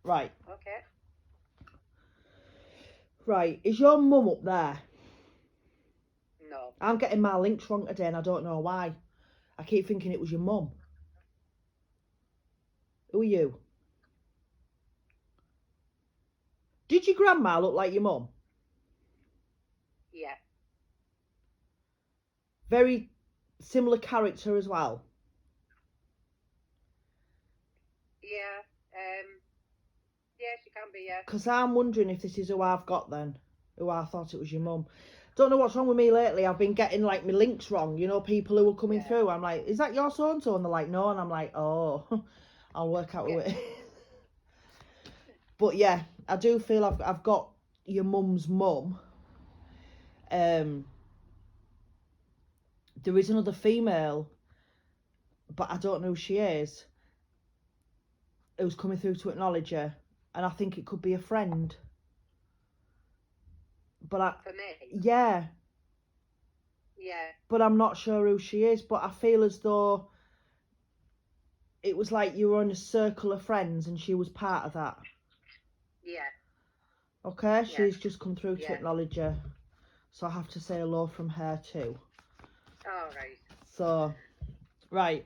Right. Okay. Right. Is your mum up there? No. I'm getting my links wrong today and I don't know why. I keep thinking it was your mum. Who are you? Did your grandma look like your mum? Yeah. Very similar character as well. Yeah. Yeah, she can be, yeah. Because I'm wondering if this is who I've got then. Who I thought it was your mum. Don't know what's wrong with me lately. I've been getting like my links wrong. You know, people who are coming Yeah. through. I'm like, is that your so and so? And they're like, no. And I'm like, oh, I'll work out who Yeah. it is. But yeah, I do feel I've got your mum's mum. There is another female, but I don't know who she is, who's coming through to acknowledge her, and I think it could be a friend. But For me? yeah, Yeah. but I'm not sure who she is. But I feel as though it was like you were in a circle of friends, and she was part of that. Yeah. Okay, Yeah. she's just come through to Yeah. acknowledge her, so I have to say hello from her too. All right. So, right.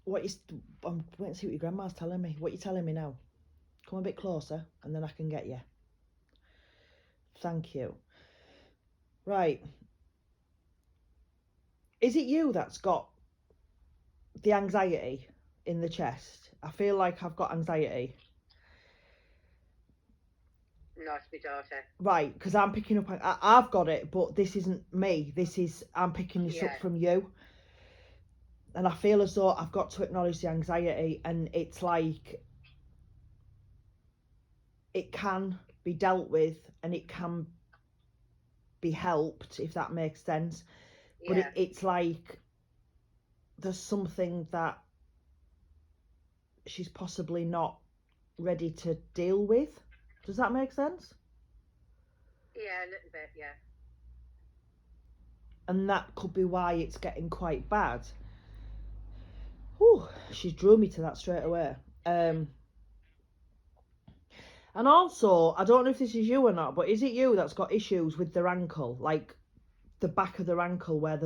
I'm waiting to see what your grandma's telling me. What you telling me now? Come a bit closer and then I can get you. Thank you. Right. Is it you that's got the anxiety in the chest? I feel like I've got anxiety. No, it's my daughter. Right, because I'm picking up, I've got it, but this isn't me. I'm picking this Yeah. up from you. And I feel as though I've got to acknowledge the anxiety, and it's like it can be dealt with and it can be helped, if that makes sense. But Yeah. it's like there's something that she's possibly not ready to deal with. Does that make sense? Yeah, a little bit, yeah. And that could be why it's getting quite bad. Whew, she's drew me to that straight away. And also, I don't know if this is you or not, but is it you that's got issues with their ankle? Like the back of their ankle where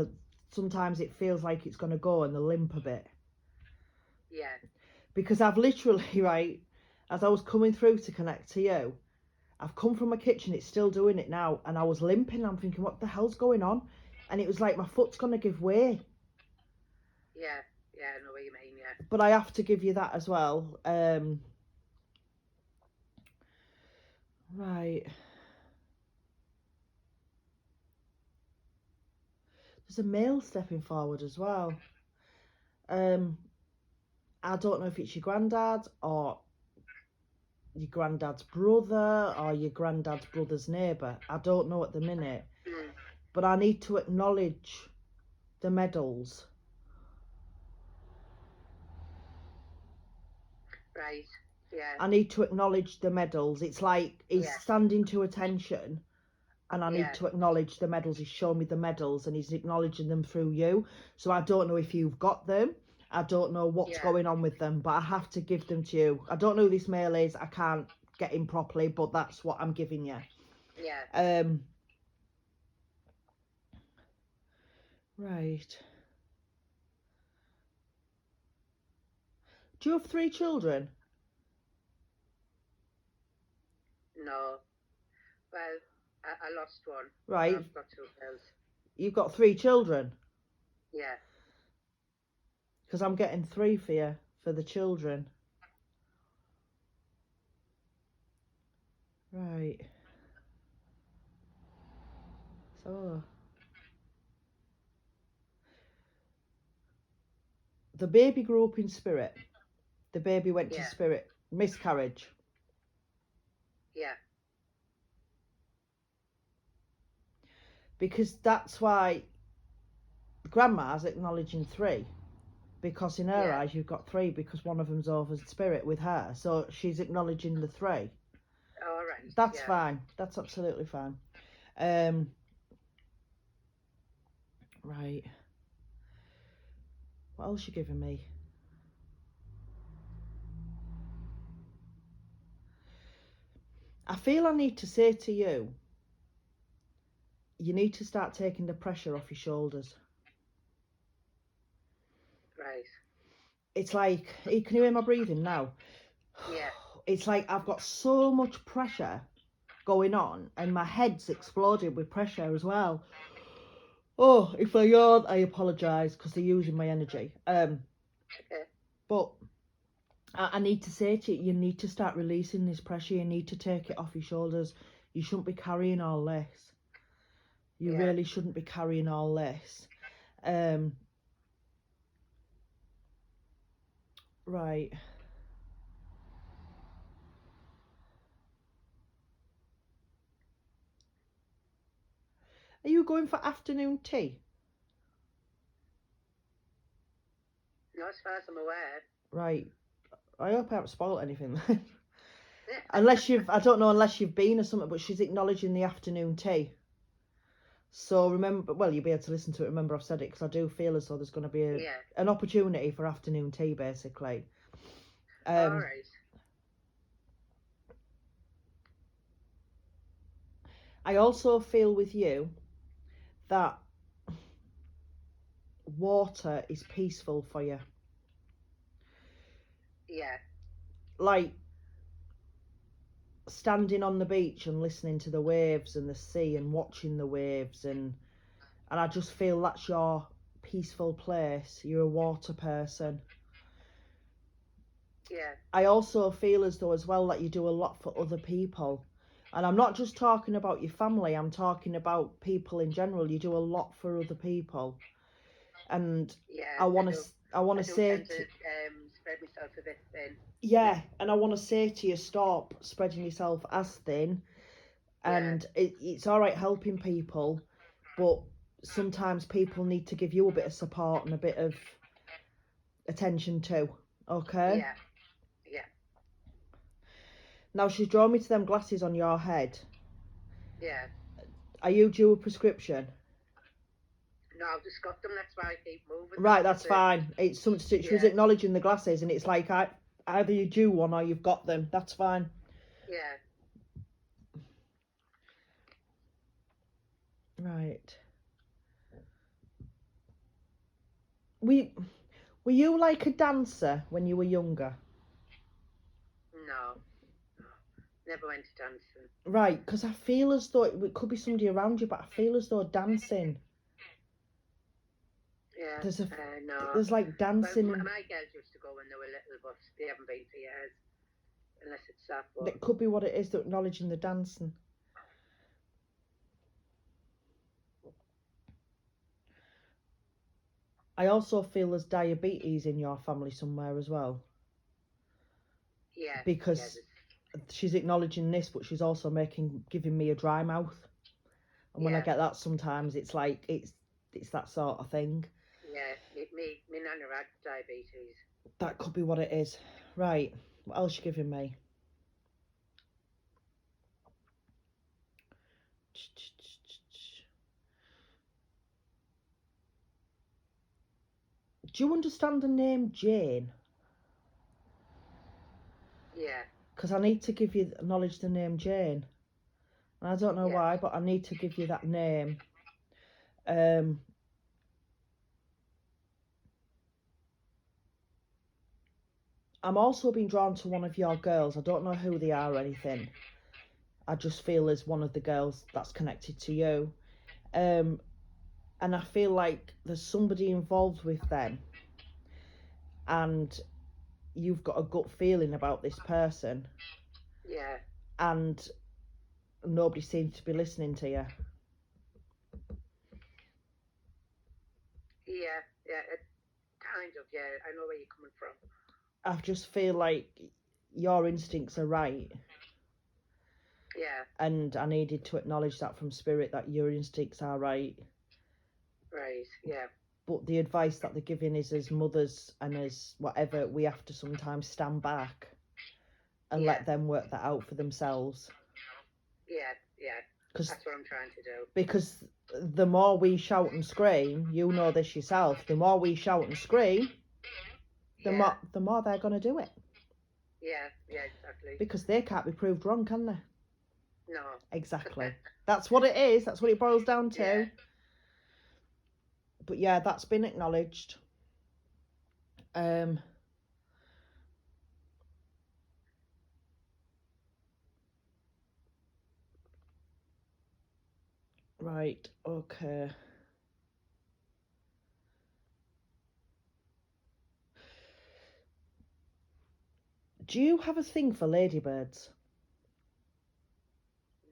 sometimes it feels like it's going to go and they limp a bit? Yeah. Because I've literally, right, as I was coming through to connect to you, I've come from my kitchen, it's still doing it now, and I was limping. I'm thinking, what the hell's going on? And it was like my foot's going to give way. Yeah. Yeah, I know what you mean, yeah. But I have to give you that as well. Right. There's a male stepping forward as well. I don't know if it's your granddad or your granddad's brother or your granddad's brother's neighbour. I don't know at the minute. Mm. But I need to acknowledge the medals. Right. Yeah. I need to acknowledge the medals. It's like he's Yeah. standing to attention and I need Yeah. to acknowledge the medals. He's shown me the medals and he's acknowledging them through you. So I don't know if you've got them. I don't know what's Yeah. going on with them, but I have to give them to you. I don't know who this male is. I can't get him properly, but that's what I'm giving you. Yeah. Right. Do you have 3 children? No. Well, I lost one. Right. I've got 2 girls. You've got 3 children? Yeah. Because I'm getting 3 for you, for the children. Right. So the baby grew up in spirit. The baby went to Yeah. spirit. Miscarriage. Yeah. Because that's why grandma's acknowledging 3. Because in her Yeah. eyes you've got 3 because one of them's over spirit with her. So she's acknowledging the 3. All right. That's Yeah. fine. That's absolutely fine. Right. What else you giving me? I feel I need to say to you, you need to start taking the pressure off your shoulders. Right. It's like, can you hear my breathing now? Yeah. It's like I've got so much pressure going on and my head's exploded with pressure as well. Oh, if I yawn, I apologise because they're using my energy. Okay. But I need to say to you, you need to start releasing this pressure. You need to take it off your shoulders. You shouldn't be carrying all this. You Yeah. really shouldn't be carrying all this. Right. Are you going for afternoon tea? Not as far as I'm aware. Right. I hope I haven't spoiled anything. Unless I don't know, unless you've been or something, but she's acknowledging the afternoon tea. So remember, well, you'll be able to listen to it. Remember, I've said it because I do feel as though there's going to be an opportunity for afternoon tea, basically. All right. I also feel with you that water is peaceful for you. Yeah. Like standing on the beach and listening to the waves and the sea and watching the waves, and I just feel that's your peaceful place. You're a water person. Yeah. I also feel as though as well that you do a lot for other people. And I'm not just talking about your family, I'm talking about people in general. You do a lot for other people. And yeah, I want to say to spread myself a bit thin. yeah, and I want to say to you, stop spreading yourself as thin. And it's all right helping people, but sometimes people need to give you a bit of support and a bit of attention too. Okay? Yeah. Yeah. Now she's drawn me to them glasses on your head. Yeah. Are you due a prescription? No, I've just got them. That's why I keep moving. Right, that's fine. It's something to, she was acknowledging the glasses, and it's like either you do one or you've got them. That's fine. Yeah. Right. Were you like a dancer when you were younger? No. Never went to dancing. Right, because I feel as though it could be somebody around you, but I feel as though dancing. Yeah. No. There's like dancing. Well, my girls used to go when they were little, but they haven't been for years. Unless it's that. But It could be what it is, that acknowledging the dancing. I also feel there's diabetes in your family somewhere as well. Yeah. Because she's acknowledging this, but she's also giving me a dry mouth. And when I get that, sometimes it's like it's that sort of thing. Yeah, me nana had diabetes. That could be what it is. Right, what else you giving me? Do you understand the name Jane? Yeah. Because I need to give you acknowledge the name Jane. And I don't know why, but I need to give you that name. I'm also being drawn to one of your girls. I don't know who they are or anything. I just feel as one of the girls that's connected to you. And I feel like there's somebody involved with them. And you've got a gut feeling about this person. Yeah. And nobody seems to be listening to you. Yeah, kind of, I know where you're coming from. I just feel like your instincts are right. Yeah. And I needed to acknowledge that from spirit, that your instincts are right. Right, yeah. But the advice that they're giving is, as mothers and as whatever, we have to sometimes stand back and let them work that out for themselves. Yeah. That's what I'm trying to do. Because the more we shout and scream, you know this yourself, the more we shout and scream, the more they're going to do it. Yeah, exactly. Because they can't be proved wrong, can they? No. Exactly. That's what it is. That's what it boils down to. Yeah. But yeah, that's been acknowledged. Right, okay. Do you have a thing for ladybirds?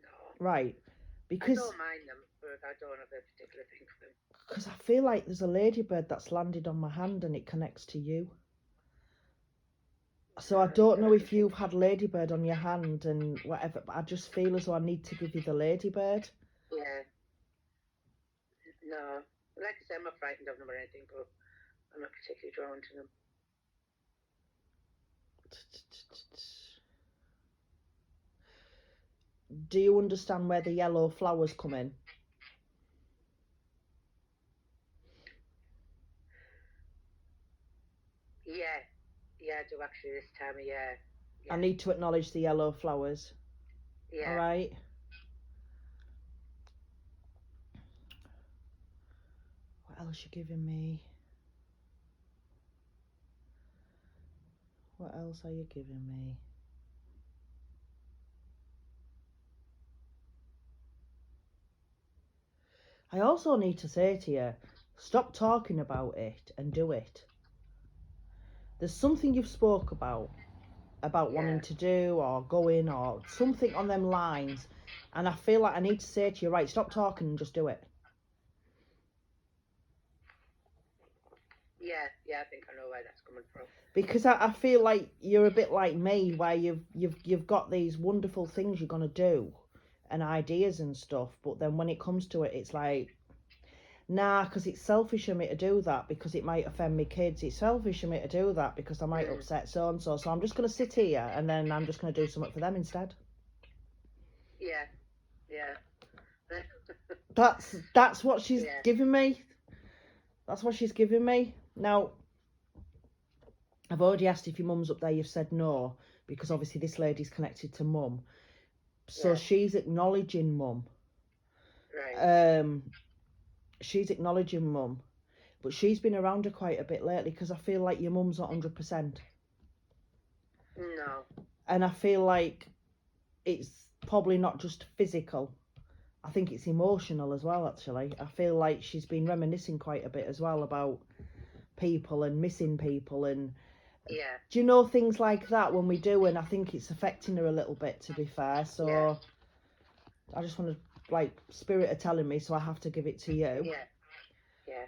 No. Right, I because don't mind them, but I don't have a particular thing for them. because I feel like there's a ladybird that's landed on my hand and it connects to you. So I don't know if you've had ladybird on your hand and whatever, but I just feel as though I need to give you the ladybird. Yeah. No. Like I said, I'm not frightened of them or anything, but I'm not particularly drawn to them. Do you understand where the yellow flowers come in? Yeah. Yeah, I do actually this time of year. Yeah. I need to acknowledge the yellow flowers. Yeah. All right. What else you giving me? What else are you giving me? I also need to say to you, stop talking about it and do it. There's something you've spoke about wanting to do or going or something on them lines, and I feel like I need to say to you, right, stop talking and just do it. Yeah, I think I know where that's coming from. Because I feel like you're a bit like me, where you've got these wonderful things you're gonna do and ideas and stuff, but then when it comes to it, it's like, nah, because it's selfish of me to do that because it might offend me kids. It's selfish of me to do that because I might upset so and so. So I'm just gonna sit here and then I'm just gonna do something for them instead. Yeah. That's what she's giving me. That's what she's giving me. Now, I've already asked if your mum's up there. You've said no, because obviously this lady's connected to mum. So she's acknowledging mum. Right. She's acknowledging mum. But she's been around her quite a bit lately because I feel like your mum's not 100%. No. And I feel like it's probably not just physical. I think it's emotional as well, actually. I feel like she's been reminiscing quite a bit as well about people and missing people and do you know, things like that when we do, and I think it's affecting her a little bit, to be fair. So I just want to, like, spirit are telling me, so I have to give it to you. Yeah.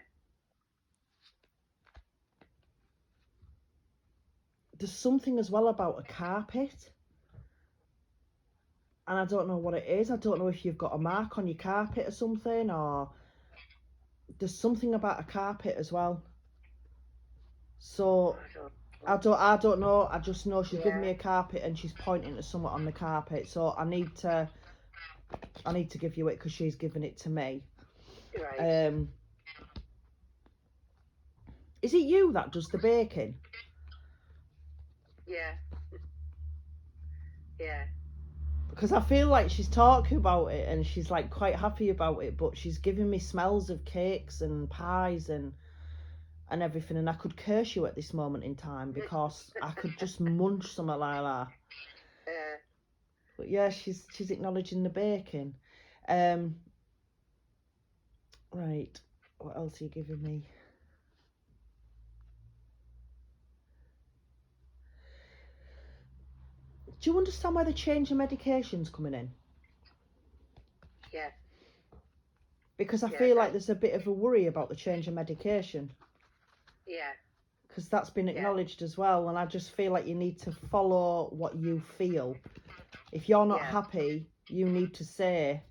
There's something as well about a carpet, and I don't know what it is. I don't know if you've got a mark on your carpet or something, or there's something about a carpet as well. So I don't know. I just know she's giving me a carpet and she's pointing to somewhere on the carpet. So I need to give you it because she's giving it to me. Right. Is it you that does the baking? Yeah. Because I feel like she's talking about it and she's like quite happy about it, but she's giving me smells of cakes and pies and everything, and I could curse you at this moment in time because I could just munch something like that. But yeah, she's acknowledging the baking. Right, what else are you giving me? Do you understand why the change of medication's coming in? Yeah. Because I feel like there's a bit of a worry about the change of medication. Yeah. Because that's been acknowledged as well, and I just feel like you need to follow what you feel. If you're not happy, you need to say,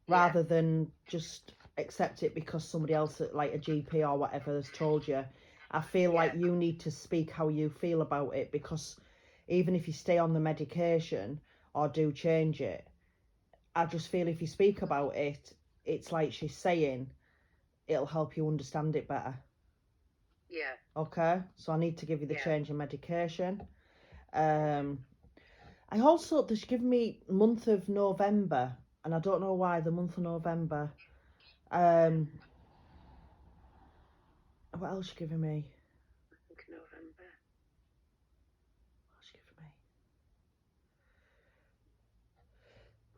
rather than just accept it because somebody else, like a GP or whatever, has told you. I feel like you need to speak how you feel about it, because even if you stay on the medication or do change it, I just feel if you speak about it, it's like she's saying it'll help you understand it better. Okay, so I need to give you the change of medication. I also, there's given me month of November, and I don't know why the month of November. What else she giving me? I think November. What's she giving me?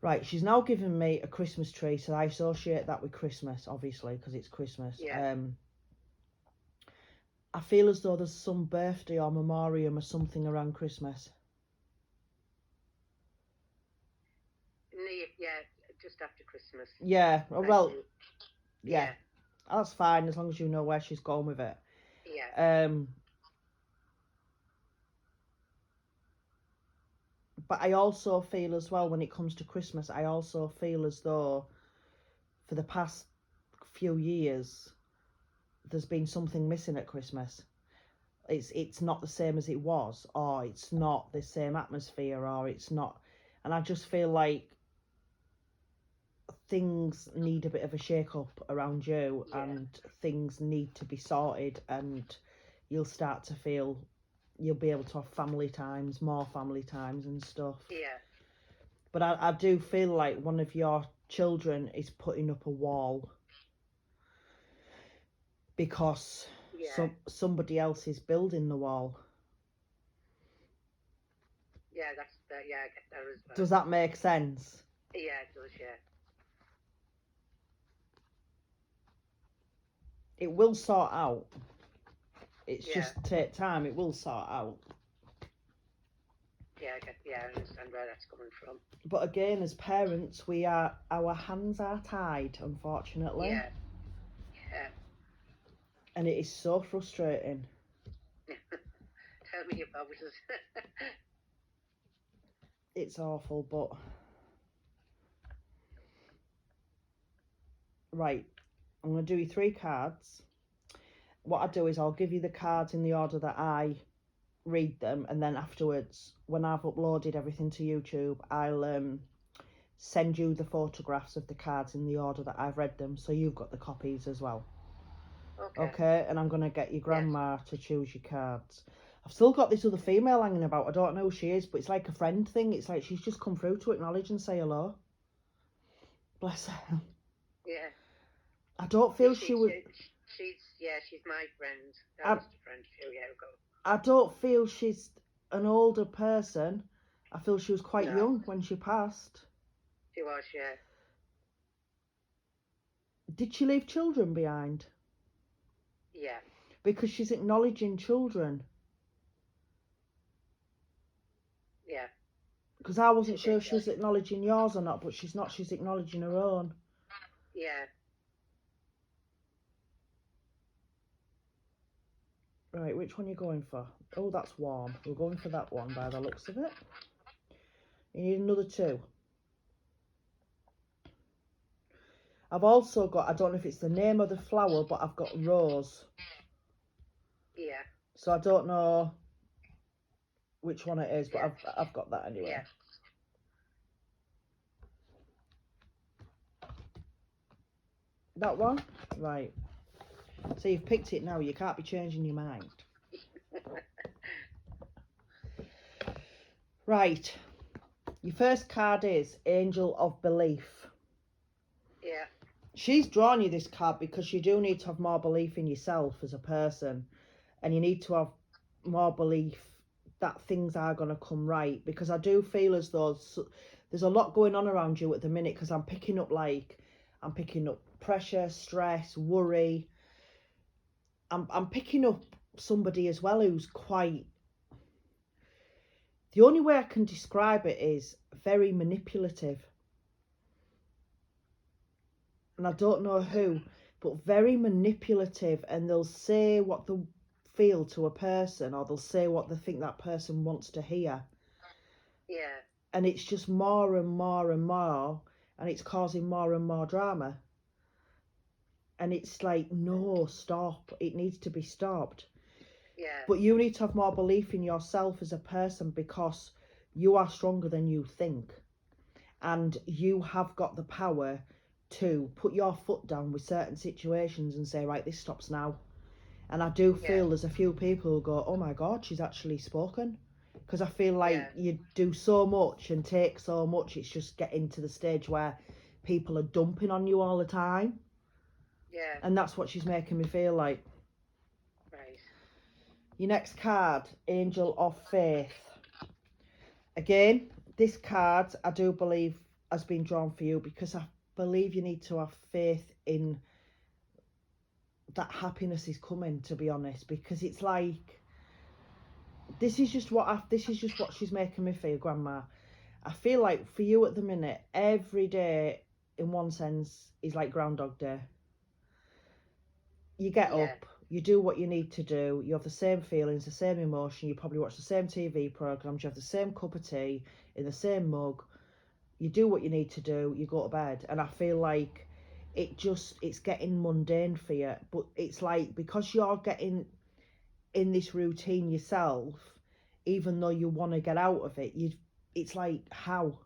Right, she's now given me a Christmas tree, so I associate that with Christmas, obviously, because it's Christmas. Yeah. I feel as though there's some birthday or memoriam or something around Christmas. Yeah, just after Christmas. Yeah, well, do. yeah, that's fine as long as you know where she's going with it. Yeah. But I also feel as well when it comes to Christmas, I also feel as though for the past few years, there's been something missing at Christmas. It's not the same as it was, or it's not the same atmosphere, or it's not, and I just feel like things need a bit of a shake up around you, and things need to be sorted, and you'll start to feel you'll be able to have more family times and stuff. Yeah. But I do feel like one of your children is putting up a wall because somebody else is building the wall. Yeah, that's that. Yeah, I get that as well. Does that make sense? Yeah, it does. Yeah. It will sort out. It's just take time. It will sort out. Yeah, I understand where that's coming from. But again, as parents, our hands are tied, unfortunately. Yeah. And it is so frustrating. Tell me about it. It's awful, but right, I'm going to do you 3 cards. What I do is I'll give you the cards in the order that I read them, and then afterwards, when I've uploaded everything to YouTube, I'll send you the photographs of the cards in the order that I've read them, so you've got the copies as well. Okay, and I'm going to get your grandma to choose your cards. I've still got this other female hanging about. I don't know who she is, but it's like a friend thing. It's like she's just come through to acknowledge and say hello. Bless her. Yeah. I don't feel she was... She's my friend. I was a friend a few years ago. I don't feel she's an older person. I feel she was quite young when she passed. She was, yeah. Did she leave children behind? Yeah. Because she's acknowledging children. Yeah. Because I wasn't sure if she was acknowledging yours or not, but she's not. She's acknowledging her own. Yeah. Right, which one are you going for? Oh, that's warm. We're going for that one by the looks of it. You need another 2. I've also got, I don't know if it's the name of the flower, but I've got rose. Yeah. So I don't know which one it is, but I've got that anyway. Yeah. That one? Right. So you've picked it now. You can't be changing your mind. Right. Your first card is Angel of Belief. Yeah. She's drawn you this card because you do need to have more belief in yourself as a person. And you need to have more belief that things are going to come right. Because I do feel as though there's a lot going on around you at the minute. Because I'm picking up pressure, stress, worry. I'm picking up somebody as well who's quite... The only way I can describe it is very manipulative. And I don't know who, but very manipulative. And they'll say what they feel to a person, or they'll say what they think that person wants to hear. Yeah. And it's just more and more and more. And it's causing more and more drama. And it's like, no, stop. It needs to be stopped. Yeah. But you need to have more belief in yourself as a person, because you are stronger than you think. And you have got the power to put your foot down with certain situations and say, right, this stops now. And I do feel there's a few people who go, oh my God, she's actually spoken. because I feel like Yeah. you do so much and take so much, it's just getting to the stage where people are dumping on you all the time. Yeah. And that's what she's making me feel like. Right. Your next card, Angel of Faith. Again, this card I do believe has been drawn for you because I believe you need to have faith in that happiness is coming, to be honest, because it's like this is just what she's making me feel, Grandma. I feel like for you at the minute, every day in one sense is like Groundhog Day. You get Yeah. up, you do what you need to do, you have the same feelings, the same emotion, you probably watch the same TV programs, you have the same cup of tea in the same mug, you do what you need to do, you go to bed. And I feel like it's getting mundane for you, but it's like because you're getting in this routine yourself, even though you want to get out of it, it's like how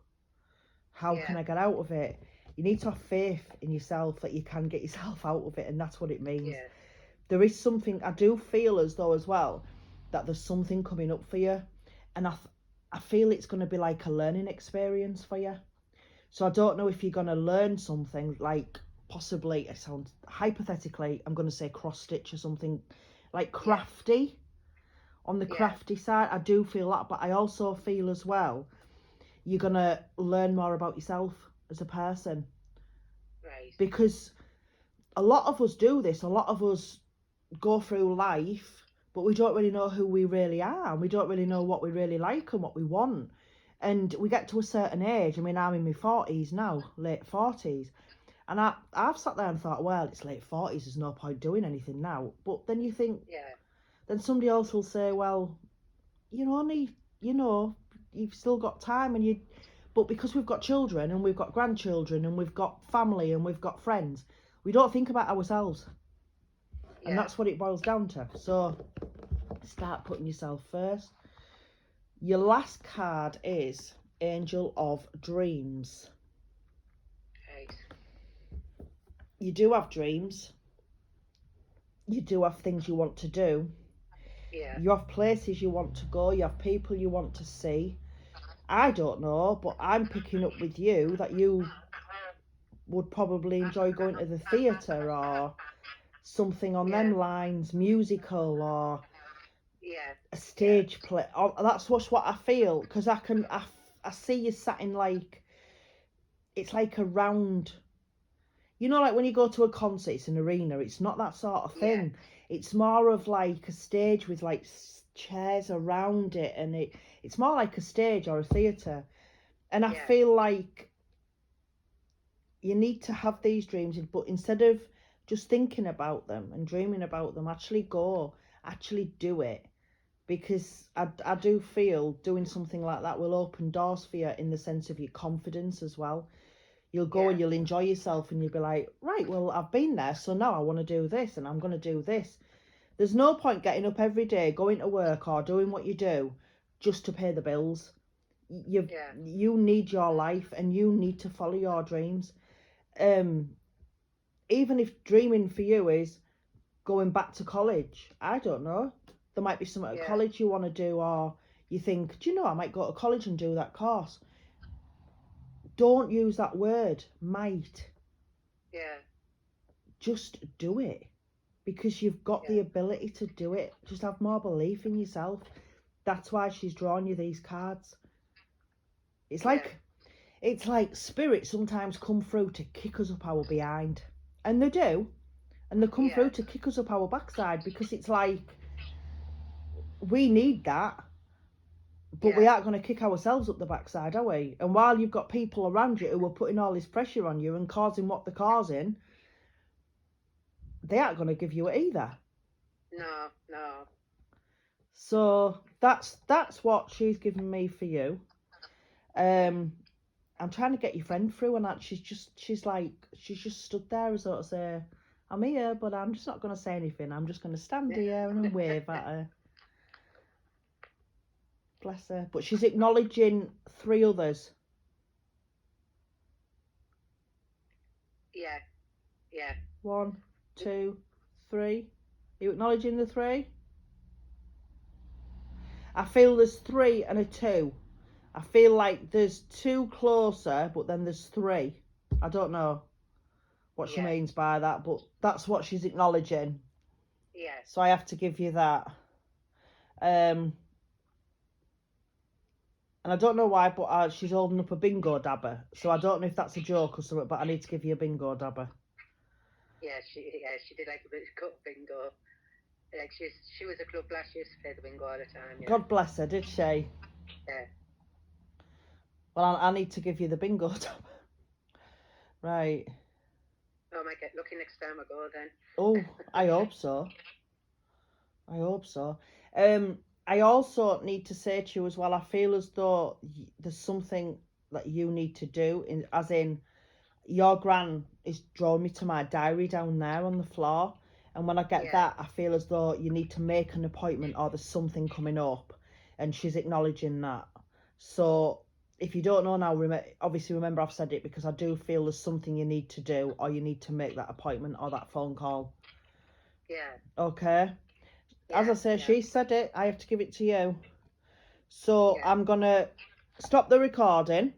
Yeah. can I get out of it? You need to have faith in yourself that you can get yourself out of it, and that's what it means. Yeah. There is something, I do feel as though as well that there's something coming up for you, and I feel it's going to be like a learning experience for you. So I don't know if you're going to learn something like possibly, it sounds hypothetically, I'm going to say cross stitch or something like crafty. On the crafty side, I do feel that, but I also feel as well you're going to learn more about yourself as a person. Right. Because a lot of us do this, a lot of us go through life, but we don't really know who we really are, and we don't really know what we really like and what we want. And we get to a certain age, I mean, I'm in my 40s now, late 40s, and I've sat there and thought, well, it's late 40s, there's no point doing anything now. But then you think, then somebody else will say, well, you've still got time, but because we've got children and we've got grandchildren and we've got family and we've got friends, we don't think about ourselves. And that's what it boils down to. So start putting yourself first. Your last card is Angel of Dreams. Right. You do have dreams. You do have things you want to do. Yeah. You have places you want to go. You have people you want to see. I don't know, but I'm picking up with you that you would probably enjoy going to the theatre or something on them lines, musical or a stage play. That's what I feel, because I see you sat in like, it's like a round, like when you go to a concert, it's an arena, it's not that sort of thing. It's more of like a stage with like chairs around it, and it's more like a stage or a theatre. And I feel like you need to have these dreams, but instead of just thinking about them and dreaming about them, actually do it. Because I do feel doing something like that will open doors for you in the sense of your confidence as well. You'll go and you'll enjoy yourself, and you'll be like, right, well, I've been there, so now I want to do this, and I'm going to do this. There's no point getting up every day, going to work or doing what you do just to pay the bills. You need your life, and you need to follow your dreams. Even if dreaming for you is going back to college, I don't know. There might be something at college you want to do, or you think, do you know, I might go to college and do that course. Don't use that word, might. Just do it, because you've got the ability to do it. Just have more belief in yourself. That's why she's drawn you these cards. It's like spirits sometimes come through to kick us up our behind, and they do, and they come through to kick us up our backside, because it's like we need that, but we aren't going to kick ourselves up the backside, are we? And while you've got people around you who are putting all this pressure on you and causing what they're causing, they aren't going to give you it either. No. So that's what she's given me for you. I'm trying to get your friend through, and that she's just stood there as sort of say, I'm here, but I'm just not going to say anything. I'm just going to stand here and wave at her. Bless her. But she's acknowledging 3 others. Yeah. 1, 2, 3. Are you acknowledging the 3? I feel there's 3 and a 2. I feel like there's 2 closer, but then there's 3. I don't know what she Yeah. means by that, but that's what she's acknowledging. Yeah. So I have to give you that. And I don't know why, but she's holding up a bingo dabber. So I don't know if that's a joke or something, but I need to give you a bingo dabber. Yeah, she did like a bit of cut bingo. Like she was a club last year, to play the bingo all the time. Yeah. God bless her, did she? Yeah. Well, I need to give you the bingo dabber. Right. Oh, I might get lucky next time I go then. Oh, I hope so. I hope so. I also need to say to you as well, I feel as though there's something that you need to do, as in, your gran is drawing me to my diary down there on the floor. And when I get Yeah. that, I feel as though you need to make an appointment or there's something coming up. And she's acknowledging that. So if you don't know now, obviously remember I've said it, because I do feel there's something you need to do, or you need to make that appointment or that phone call. Yeah. Okay? As I say, yeah. she said it. I have to give it to you. So Yeah. I'm going to stop the recording.